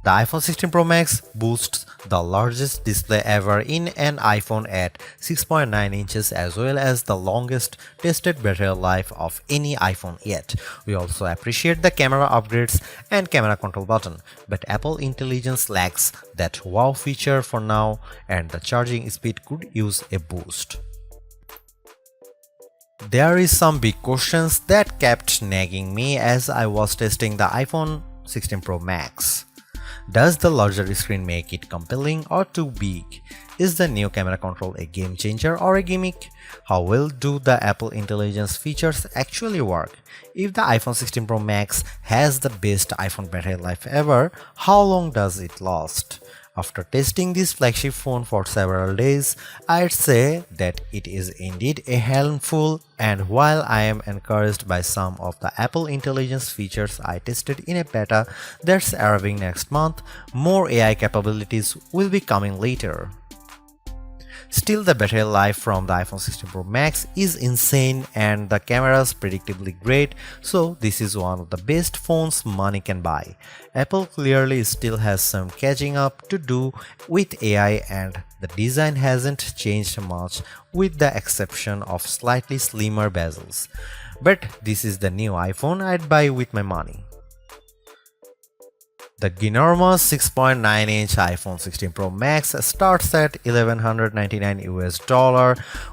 The iPhone 16 Pro Max boasts the largest display ever in an iPhone at 6.9 inches as well as the longest tested battery life of any iPhone yet. We also appreciate the camera upgrades and camera control button, but Apple Intelligence lacks that wow feature for now and the charging speed could use a boost. There is some big questions that kept nagging me as I was testing the iPhone 16 Pro Max. Does the larger screen make it compelling or too big? Is the new camera control a game changer or a gimmick? How well do the Apple Intelligence features actually work? If the iPhone 16 Pro Max has the best iPhone battery life ever, how long does it last? After testing this flagship phone for several days, I'd say that it is indeed a handful, and while I am encouraged by some of the Apple Intelligence features I tested in a beta that's arriving next month, more AI capabilities will be coming later. Still, the battery life from the iPhone 16 Pro Max is insane and the camera's predictably great, so this is one of the best phones money can buy. Apple clearly still has some catching up to do with AI and the design hasn't changed much with the exception of slightly slimmer bezels. But this is the new iPhone I'd buy with my money. The ginormous 6.9-inch iPhone 16 Pro Max starts at $1,199 US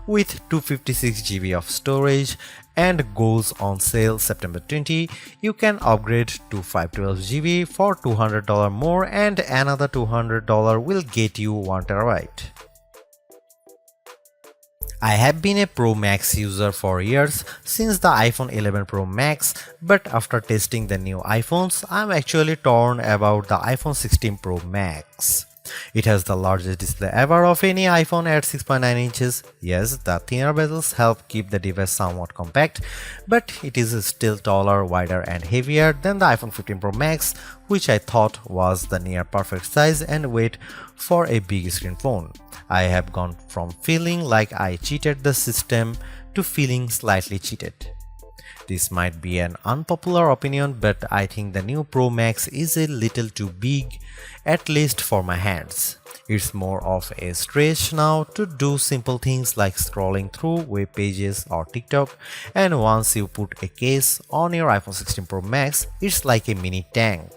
with 256 GB of storage and goes on sale September 20. You can upgrade to 512 GB for $200 more and another $200 will get you 1 TB. I have been a Pro Max user for years since the iPhone 11 Pro Max, but after testing the new iPhones, I'm actually torn about the iPhone 16 Pro Max. It has the largest display ever of any iPhone at 6.9 inches. Yes, the thinner bezels help keep the device somewhat compact, but it is still taller, wider and heavier than the iPhone 15 Pro Max, which I thought was the near perfect size and weight for a big screen phone. I have gone from feeling like I cheated the system to feeling slightly cheated. This might be an unpopular opinion, but I think the new Pro Max is a little too big, at least for my hands. It's more of a stretch now to do simple things like scrolling through web pages or TikTok, and once you put a case on your iPhone 16 Pro Max, it's like a mini tank.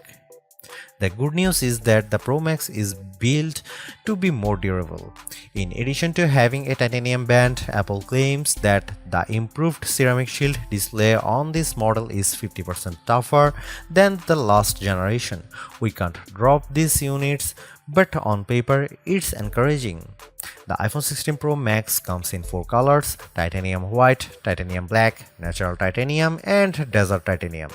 The good news is that the Pro Max is built to be more durable. In addition to having a titanium band, Apple claims that the improved ceramic shield display on this model is 50% tougher than the last generation. We can't drop these units, but on paper it's encouraging. The iPhone 16 Pro Max comes in 4 colors: titanium white, titanium black, natural titanium and desert titanium.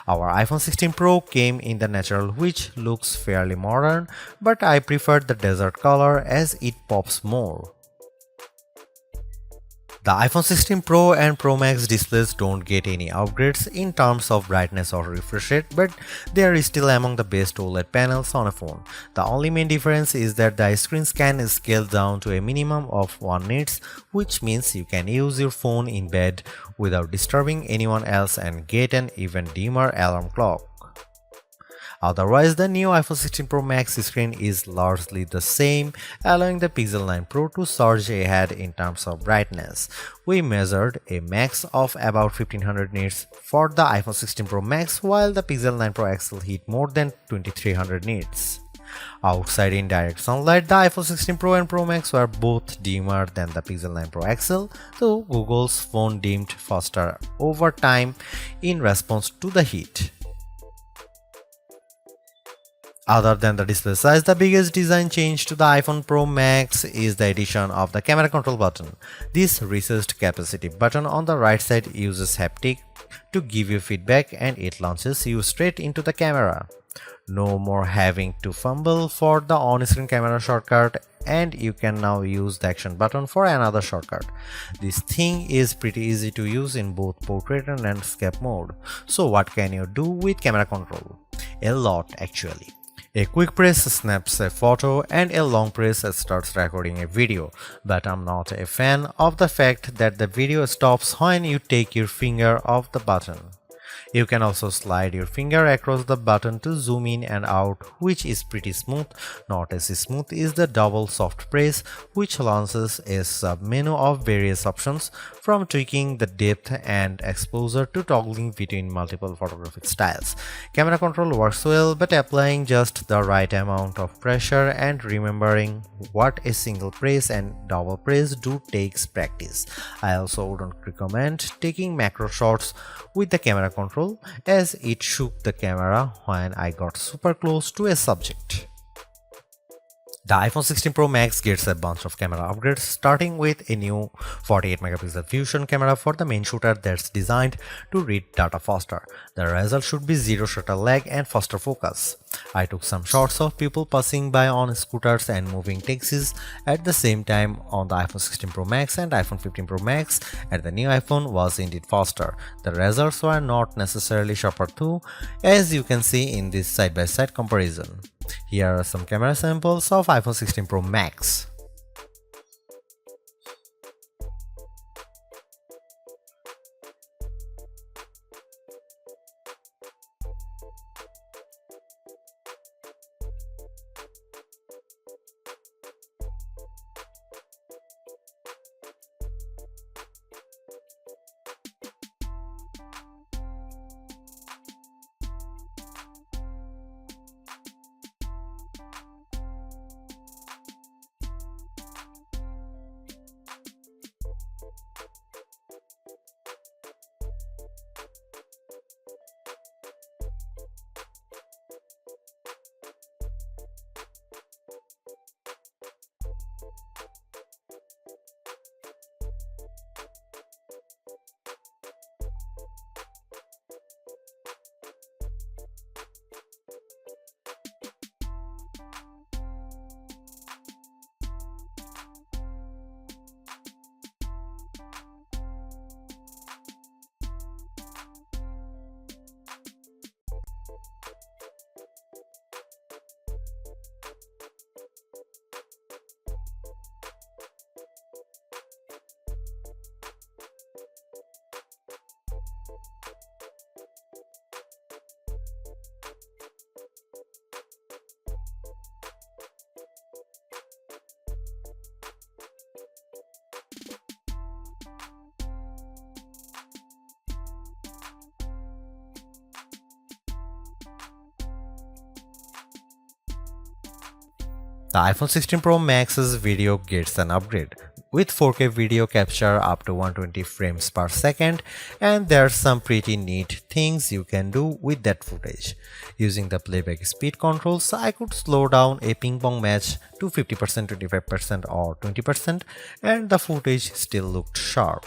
Our iPhone 16 Pro came in the natural, which looks fairly modern, but I prefer the desert color as it pops more. The iPhone 16 Pro and Pro Max displays don't get any upgrades in terms of brightness or refresh rate, but they are still among the best OLED panels on a phone. The only main difference is that the screens can scale down to a minimum of 1 nits, which means you can use your phone in bed without disturbing anyone else and get an even dimmer alarm clock. Otherwise, the new iPhone 16 Pro Max screen is largely the same, allowing the Pixel 9 Pro to surge ahead in terms of brightness. We measured a max of about 1500 nits for the iPhone 16 Pro Max, while the Pixel 9 Pro XL hit more than 2300 nits. Outside in direct sunlight, the iPhone 16 Pro and Pro Max were both dimmer than the Pixel 9 Pro XL, though Google's phone dimmed faster over time in response to the heat. Other than the display size, the biggest design change to the iPhone Pro Max is the addition of the camera control button. This recessed capacitive button on the right side uses haptic to give you feedback and it launches you straight into the camera. No more having to fumble for the on-screen camera shortcut, and you can now use the action button for another shortcut. This thing is pretty easy to use in both portrait and landscape mode. So what can you do with camera control? A lot actually. A quick press snaps a photo and a long press starts recording a video, but I'm not a fan of the fact that the video stops when you take your finger off the button. You can also slide your finger across the button to zoom in and out, which is pretty smooth. Not as smooth is the double soft press, which launches a sub-menu of various options, from tweaking the depth and exposure to toggling between multiple photographic styles. Camera control works well, but applying just the right amount of pressure and remembering what a single press and double press do takes practice. I also wouldn't recommend taking macro shots with the camera control, as it shook the camera when I got super close to a subject. The iPhone 16 Pro Max gets a bunch of camera upgrades, starting with a new 48 megapixel fusion camera for the main shooter that's designed to read data faster. The result should be zero shutter lag and faster focus. I took some shots of people passing by on scooters and moving taxis at the same time on the iPhone 16 Pro Max, and iPhone 15 Pro Max and the new iPhone was indeed faster. The results were not necessarily sharper too, as you can see in this side-by-side comparison. Here are some camera samples of iPhone 16 Pro Max. The iPhone 16 Pro Max's video gets an upgrade with 4K video capture up to 120 frames per second, and there's some pretty neat things you can do with that footage. Using the playback speed controls, I could slow down a ping pong match to 50%, 25% or 20%, and the footage still looked sharp.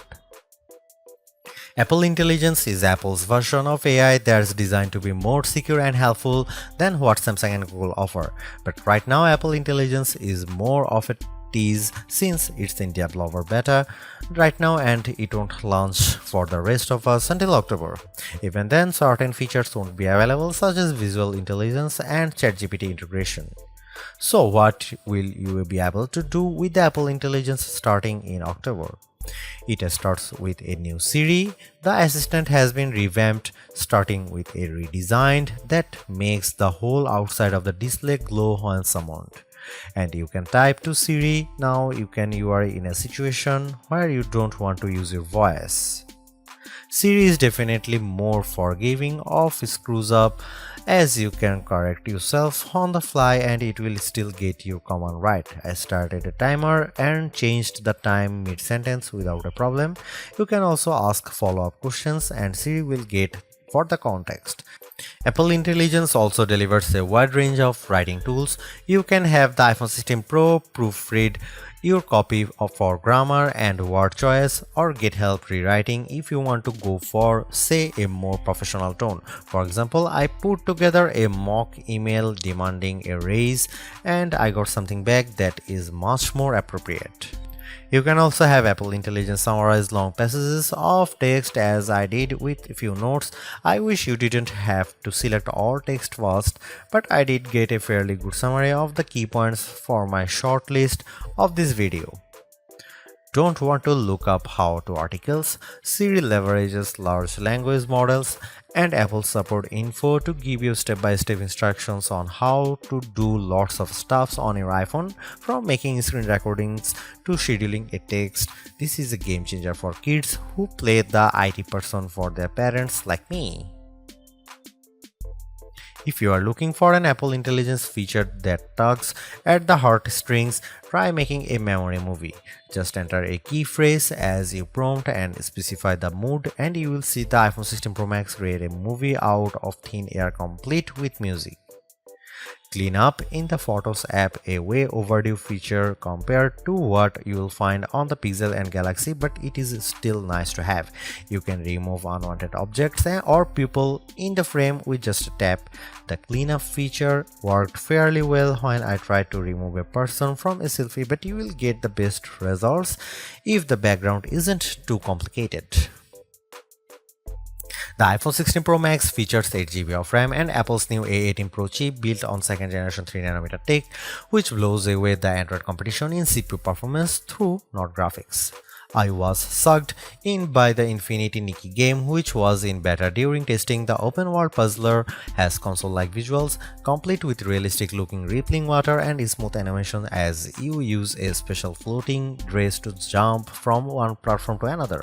Apple Intelligence is Apple's version of AI that's designed to be more secure and helpful than what Samsung and Google offer. But right now, Apple Intelligence is more of a tease since it's in developer beta right now and it won't launch for the rest of us until October. Even then, certain features won't be available, such as visual intelligence and ChatGPT integration. So what will you be able to do with the Apple Intelligence starting in October? It starts with a new Siri. The assistant has been revamped, starting with a redesigned that makes the whole outside of the display glow when summoned. And you can type to Siri. Now you are in a situation where you don't want to use your voice. Siri is definitely more forgiving of screws up, as you can correct yourself on the fly and it will still get your command right. I started a timer and changed the time mid-sentence without a problem. You can also ask follow-up questions and Siri will get for the context. Apple Intelligence also delivers a wide range of writing tools. You can have the iPhone 16 Pro proofread your copy for grammar and word choice, or get help rewriting if you want to go for, say, a more professional tone. For example, I put together a mock email demanding a raise and I got something back that is much more appropriate. You can also have Apple Intelligence summarize long passages of text, as I did with a few notes. I wish you didn't have to select all text first, but I did get a fairly good summary of the key points for my short list of this video. Don't want to look up how-to articles? Siri leverages large language models and Apple support info to give you step-by-step instructions on how to do lots of stuffs on your iPhone, from making screen recordings to scheduling a text. This is a game changer for kids who play the IT person for their parents like me. If you are looking for an Apple Intelligence feature that tugs at the heartstrings, try making a memory movie. Just enter a key phrase as you prompt and specify the mood, and you will see the iPhone 16 Pro Max create a movie out of thin air complete with music. Clean up in the Photos app, a way overdue feature compared to what you will find on the Pixel and Galaxy, but it is still nice to have. You can remove unwanted objects or people in the frame with just a tap. The cleanup feature worked fairly well when I tried to remove a person from a selfie, but you will get the best results if the background isn't too complicated. The iPhone 16 Pro Max features 8GB of RAM and Apple's new A18 Pro chip built on 2nd generation 3nm tech, which blows away the Android competition in CPU performance through not graphics. I was sucked in by the Infinity Nikki game, which was in beta during testing. The open world puzzler has console-like visuals, complete with realistic looking rippling water and smooth animation as you use a special floating dress to jump from one platform to another.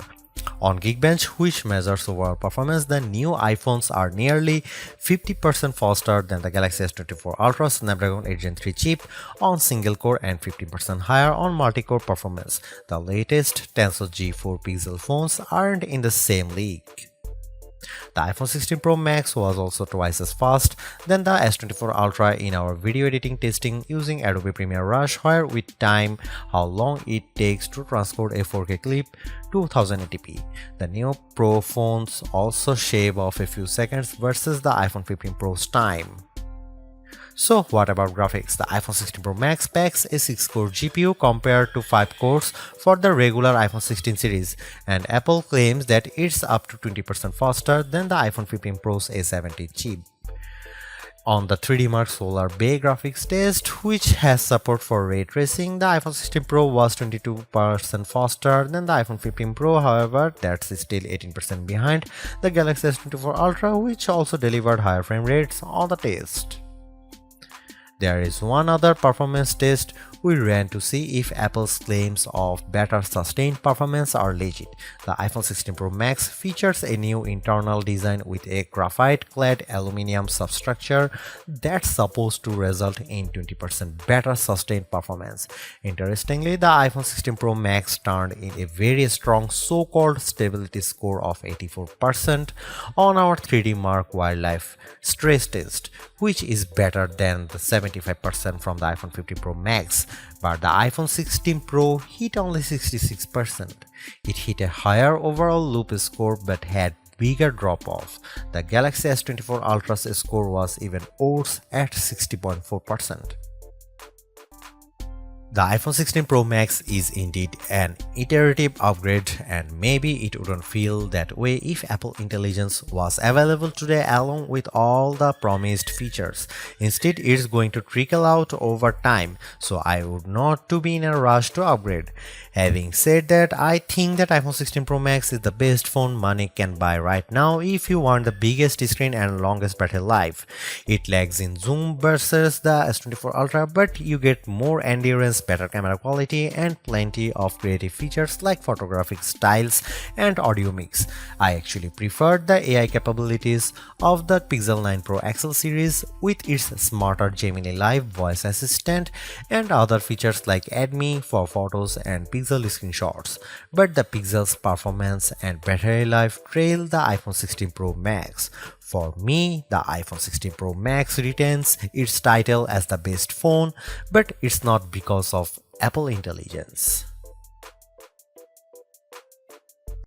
On Geekbench, which measures overall performance, the new iPhones are nearly 50% faster than the Galaxy S24 Ultra Snapdragon 8 Gen 3 chip on single core and 15% higher on multi-core performance. The latest Tensor G4 Pixel phones aren't in the same league. The iPhone 16 Pro Max was also twice as fast than the S24 Ultra in our video editing testing using Adobe Premiere Rush, where we time how long it takes to transport a 4K clip to 1080p. The new Pro phones also shave off a few seconds versus the iPhone 15 Pro's time. So what about graphics? The iPhone 16 Pro Max packs a 6-core GPU compared to 5 cores for the regular iPhone 16 series, and Apple claims that it's up to 20% faster than the iPhone 15 Pro's A70 chip. On the 3D Mark Solar Bay graphics test, which has support for ray tracing, the iPhone 16 Pro was 22% faster than the iPhone 15 Pro. However, that's still 18% behind the Galaxy S24 Ultra, which also delivered higher frame rates on the test. There is one other performance test we ran to see if Apple's claims of better sustained performance are legit. The iPhone 16 Pro Max features a new internal design with a graphite-clad aluminum substructure that's supposed to result in 20% better sustained performance. Interestingly, the iPhone 16 Pro Max turned in a very strong so-called stability score of 84% on our 3D Mark Wildlife stress test, which is better than the 75% from the iPhone 15 Pro Max. But the iPhone 16 Pro hit only 66%. It hit a higher overall loop score but had bigger drop-off. The Galaxy S24 Ultra's score was even worse at 60.4%. The iPhone 16 Pro Max is indeed an iterative upgrade, and maybe it wouldn't feel that way if Apple Intelligence was available today along with all the promised features. Instead, it's going to trickle out over time, so I would not to be in a rush to upgrade. Having said that, I think that iPhone 16 Pro Max is the best phone money can buy right now if you want the biggest screen and longest battery life. It lags in zoom versus the S24 Ultra, but you get more endurance, better camera quality, and plenty of creative features like photographic styles and audio mix. I actually preferred the AI capabilities of the Pixel 9 Pro XL series with its smarter Gemini Live voice assistant and other features like Add Me for photos and Pixel screenshots. But the Pixel's performance and battery life trail the iPhone 16 Pro Max. For me, the iPhone 16 Pro Max retains its title as the best phone, but it's not because of Apple Intelligence.